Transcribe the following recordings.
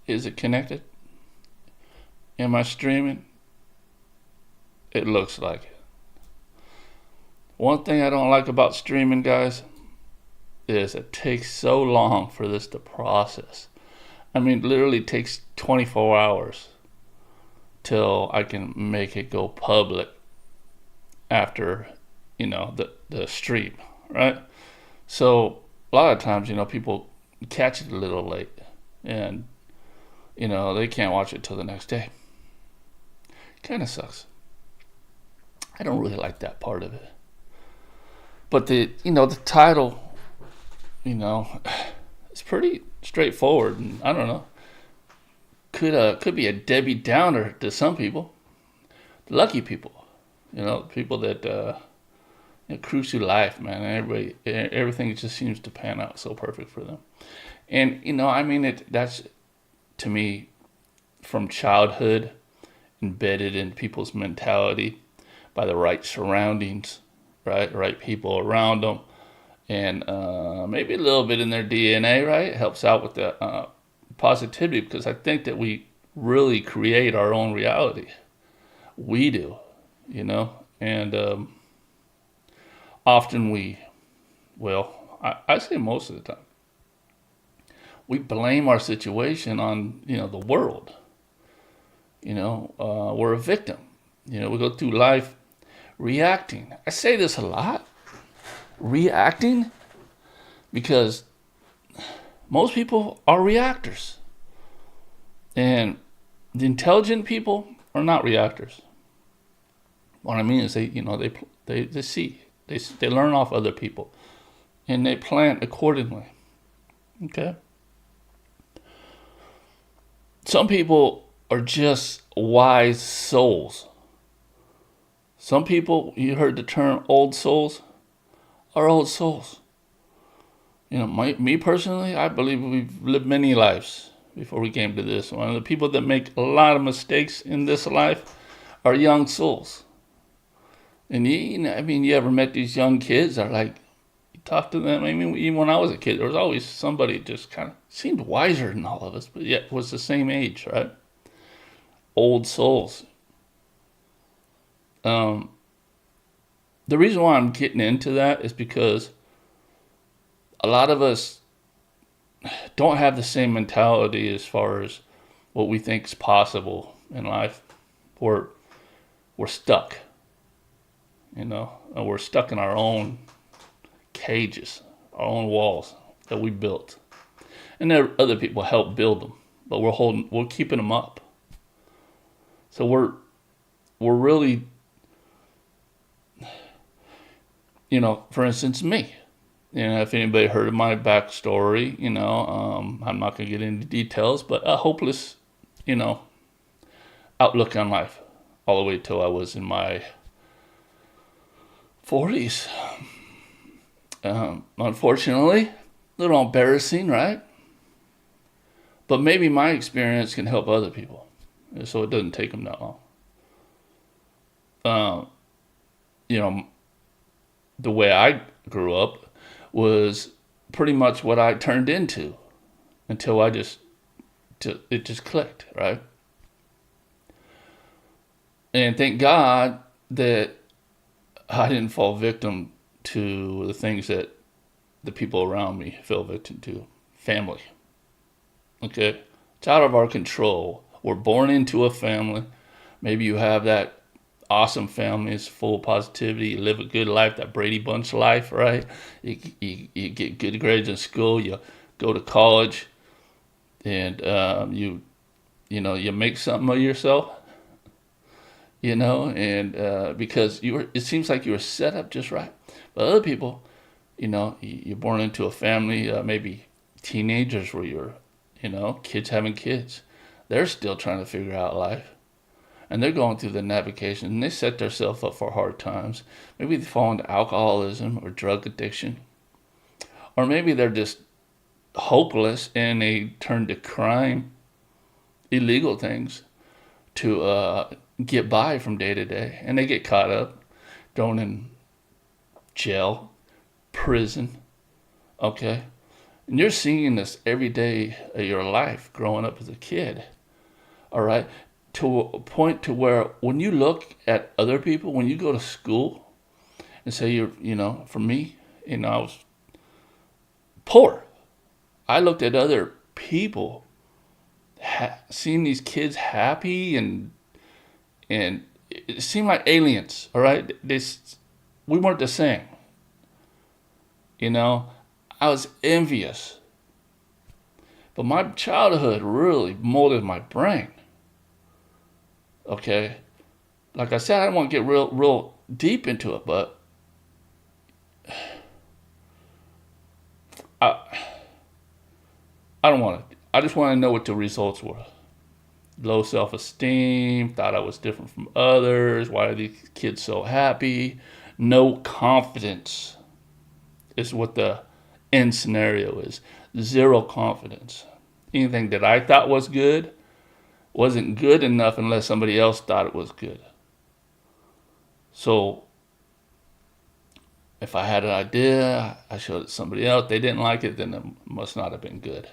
Is it connected? Am I streaming? It looks like it. One thing I don't like about streaming, guys, is it takes so long for this to process. I mean, literally takes 24 hours till I can make it go public after, the stream, right? So a lot of times, people catch it a little late, and they can't watch it till the next day. Kind of sucks. I don't really like that part of it. But the title, it's pretty straightforward, and I don't know. Could be a Debbie Downer to some people, lucky people, people that cruise through life, man. Everything just seems to pan out so perfect for them, and that's to me from childhood embedded in people's mentality by the right surroundings, right people around them, and maybe a little bit in their DNA, right? It helps out with the positivity, because I think that we really create our own reality. We do, and often I say most of the time, we blame our situation on, the world. We're a victim. We go through life reacting. I say this a lot, reacting, because most people are reactors. And the intelligent people are not reactors. What I mean is they see. They learn off other people. And they plan accordingly. Okay? Some people are just wise souls. Some people, you heard the term old souls, are old souls. Me personally, I believe we've lived many lives before we came to this one. The people that make a lot of mistakes in this life are young souls. And you ever met these young kids that are like, you talk to them, even when I was a kid, there was always somebody just kind of seemed wiser than all of us, but yet was the same age, right? Old souls. The reason why I'm getting into that is because a lot of us don't have the same mentality as far as what we think is possible in life. We're stuck, and we're stuck in our own cages, our own walls that we built, and there other people help build them, but we're keeping them up. So we're really, for instance, me. If anybody heard of my backstory, I'm not going to get into details, but a hopeless, outlook on life all the way till I was in my 40s. Unfortunately, a little embarrassing, right? But maybe my experience can help other people, so it doesn't take them that long. The way I grew up was pretty much what I turned into until it just clicked, right? And thank God that I didn't fall victim to the things that the people around me fell victim to. Family. Okay? It's out of our control. We're born into a family. Maybe you have that awesome family. It's full of positivity. You live a good life, that Brady Bunch life, right? You get good grades in school. You go to college, and you make something of yourself. And because it seems like you were set up just right. But other people, you're born into a family, maybe teenagers where you're, kids having kids. They're still trying to figure out life. And they're going through the navigation, and they set themselves up for hard times. Maybe they fall into alcoholism or drug addiction. Or maybe they're just hopeless and they turn to crime, illegal things, to get by from day to day. And they get caught up, thrown in jail, prison, okay? And you're seeing this every day of your life growing up as a kid. All right. To a point to where when you look at other people, when you go to school and say for me, I was poor. I looked at other people, seeing these kids happy and it seemed like aliens. All right. We weren't the same. I was envious. But my childhood really molded my brain. Okay? Like I said, I don't want to get real deep into it, but I don't want to. I just want to know what the results were. Low self-esteem, thought I was different from others. Why are these kids so happy? No confidence is what the end scenario is. Zero confidence. Anything that I thought was good wasn't good enough unless somebody else thought it was good. So if I had an idea, I showed it to somebody else, they didn't like it, then it must not have been good.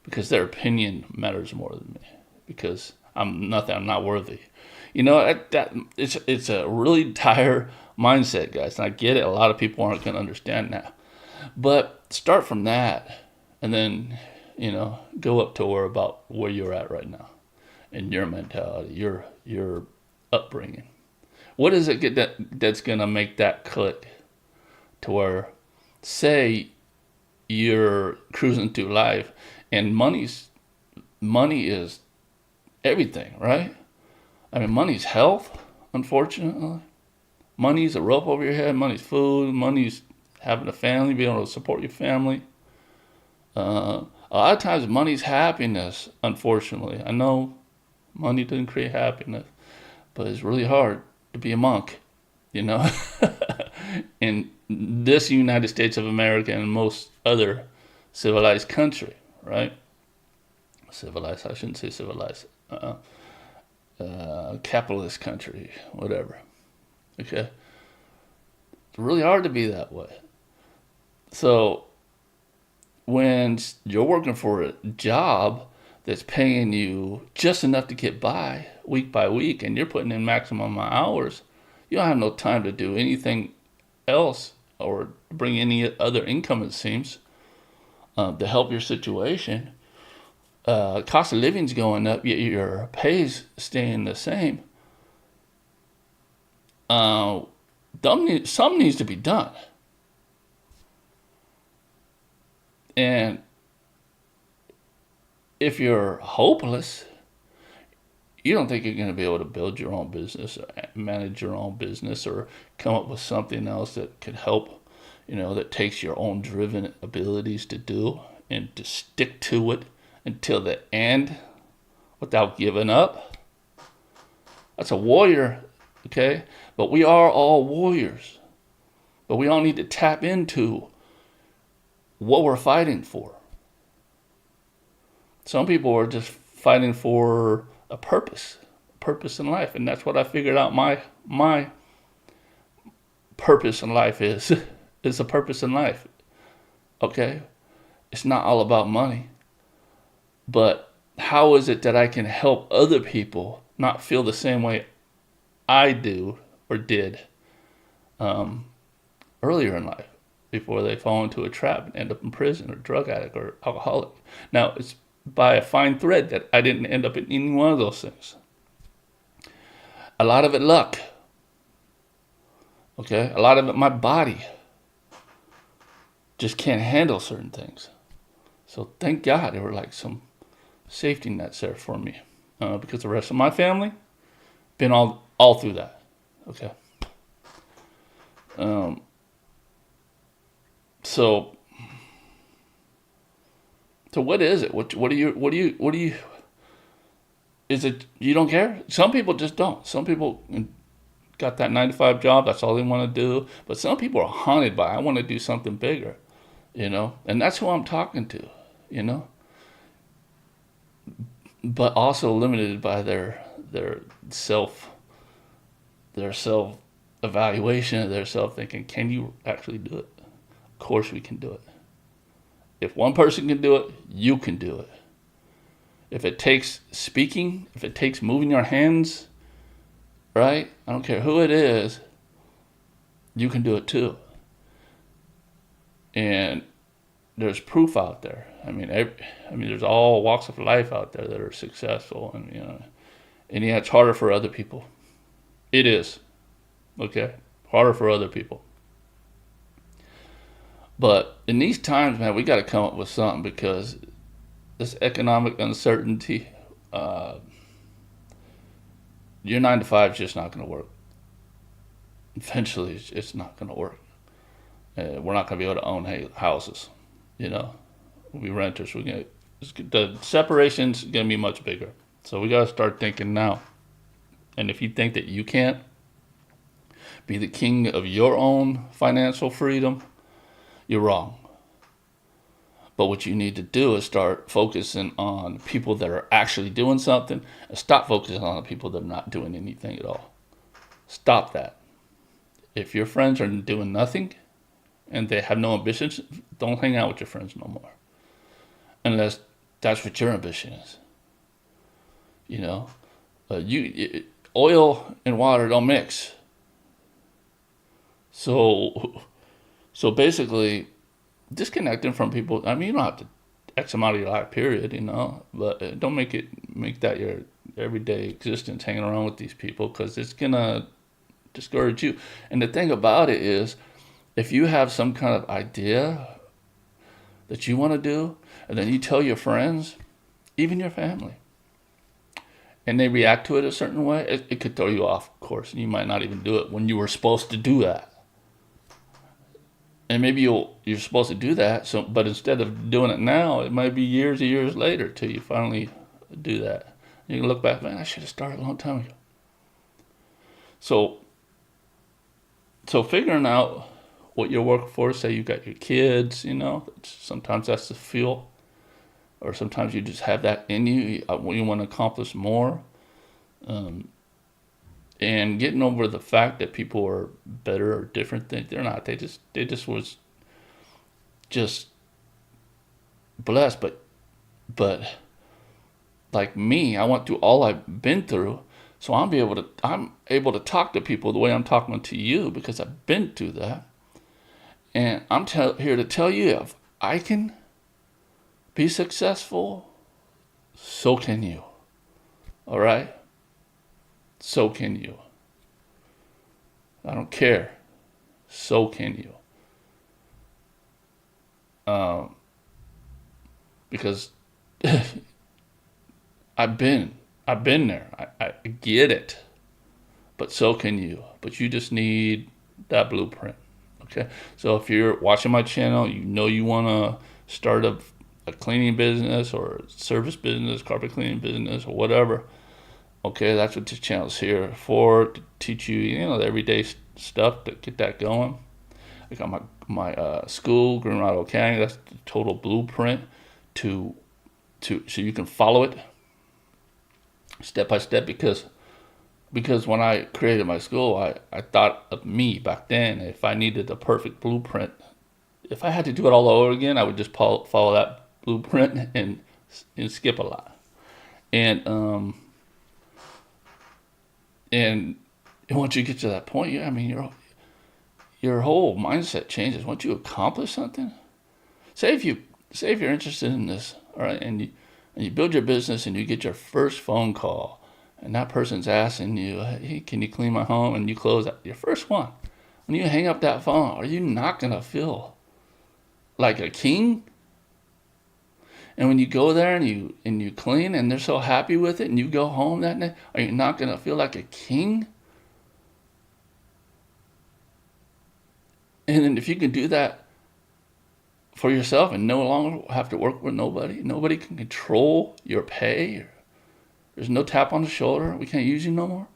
Because their opinion matters more than me. Because I'm not worthy. It's a really dire mindset, guys. And I get it. A lot of people aren't going to understand that. But start from that and then, go up to where you're at right now and your mentality, your upbringing. What is it that's going to make that click to where, say, you're cruising through life and money is everything, right? I mean, money's health, unfortunately. Money's a roof over your head. Money's food. Money's having a family, being able to support your family. A lot of times money's happiness, unfortunately. I know money doesn't create happiness, but it's really hard to be a monk, in this United States of America and most other civilized country, right? Civilized, I shouldn't say civilized. Capitalist country, whatever. Okay? It's really hard to be that way. So when you're working for a job that's paying you just enough to get by week by week and you're putting in maximum hours, you don't have no time to do anything else or bring any other income, it seems, to help your situation. Cost of living's going up, yet your pay's staying the same. Something needs to be done. And if you're hopeless, you don't think you're going to be able to build your own business or manage your own business or come up with something else that could help, that takes your own driven abilities to do and to stick to it until the end without giving up. That's a warrior, okay? But we are all warriors. But we all need to tap into what we're fighting for. Some people are just fighting for a purpose in life. And that's what I figured out my purpose in life is. It's a purpose in life, okay? It's not all about money. But how is it that I can help other people not feel the same way I do or did earlier in life before they fall into a trap and end up in prison or drug addict or alcoholic? Now, it's by a fine thread that I didn't end up in any one of those things. A lot of it luck. Okay? A lot of it my body just can't handle certain things. So thank God there were like some safety nets there for me. Because the rest of my family been all through that. Okay. So what is it? What do you? Is it you don't care? Some people just don't. Some people got that 9-to-5 job. That's all they want to do. But some people are haunted by, I want to do something bigger, And that's who I'm talking to, But also limited by their self evaluation, their self thinking. Can you actually do it? Of course we can do it. If one person can do it, you can do it. If it takes speaking, if it takes moving your hands, right? I don't care who it is, you can do it too. And there's proof out there. I mean, there's all walks of life out there that are successful, and yeah, it's harder for other people. It is, okay, harder for other people. But in these times, man, we got to come up with something because this economic uncertainty, your 9 to 5 is just not going to work. Eventually, it's not going to work. We're not going to be able to own houses. We'll be renters. The separation's going to be much bigger. So we got to start thinking now. And if you think that you can't be the king of your own financial freedom, you're wrong. But what you need to do is start focusing on people that are actually doing something and stop focusing on the people that are not doing anything at all. Stop that. If your friends are doing nothing and they have no ambitions, don't hang out with your friends no more. Unless that's what your ambition is. Oil and water don't mix. So basically, disconnecting from people. I mean, you don't have to X amount of your life, period. But don't make that your everyday existence hanging around with these people, because it's gonna discourage you. And the thing about it is, if you have some kind of idea that you want to do, and then you tell your friends, even your family, and they react to it a certain way, it could throw you off course, and you might not even do it when you were supposed to do that. And maybe you're supposed to do that, but instead of doing it now, it might be years and years later till you finally do that. You can look back, man, I should have started a long time ago. So figuring out what your workforce, say you got your kids, sometimes that's the fuel. Or sometimes you just have that in you. You want to accomplish more. And getting over the fact that people are better or different, they're not. They just was just blessed. But like me, I went through all I've been through. So I'm able to talk to people the way I'm talking to you, because I've been through that. And I'm here to tell you, if I can be successful, so can you. All right? So can you. I don't care. So can you. Because I've been there. I get it. But so can you. But you just need that blueprint. Okay? So if you're watching my channel, you want to start a cleaning business or a service business, carpet cleaning business, or whatever. Okay, that's what this channel is here for, to teach you, the everyday stuff to get that going. I got my school, Green Rhino Academy. That's the total blueprint so you can follow it step by step. Because when I created my school, I thought of me back then. If I needed the perfect blueprint, if I had to do it all over again, I would just follow that blueprint and skip a lot. And once you get to that point, your whole mindset changes. Once you accomplish something, say if you're interested in this, all right, and you build your business and you get your first phone call, and that person's asking you, hey, can you clean my home? And you close your first one. When you hang up that phone, are you not gonna feel like a king? And when you go there and you clean and they're so happy with it, and you go home that night, are you not gonna feel like a king? And then if you can do that for yourself and no longer have to work with nobody can control your pay. There's no tap on the shoulder. We can't use you no more.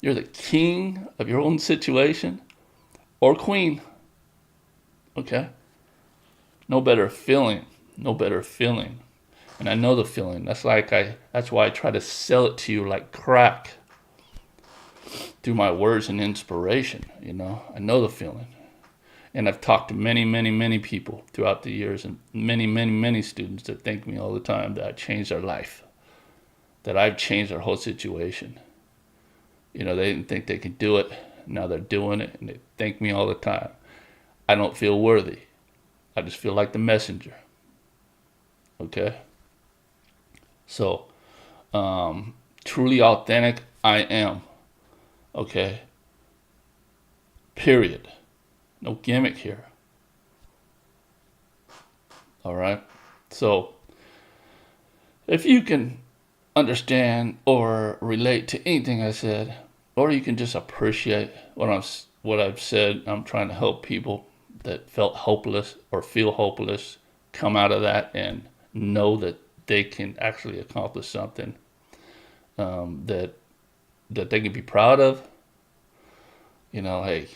You're the king of your own situation, or queen. Okay? No better feeling. And I know the feeling. That's why I try to sell it to you like crack through my words and inspiration. I know the feeling. And I've talked to many, many, many people throughout the years, and many, many, many students that thank me all the time that I changed their life, that I've changed their whole situation. You know, they didn't think they could do it. Now they're doing it, and they thank me all the time. I don't feel worthy. I just feel like the messenger. Okay? So, truly authentic, I am. Okay? Period. No gimmick here. All right? So, if you can understand or relate to anything I said, or you can just appreciate what I've said, I'm trying to help people that felt hopeless or feel hopeless come out of that and know that they can actually accomplish something that they can be proud of. You know, hey,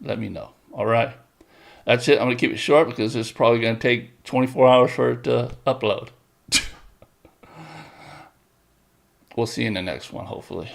let me know. All right. That's it. I'm going to keep it short because it's probably going to take 24 hours for it to upload. We'll see you in the next one, hopefully.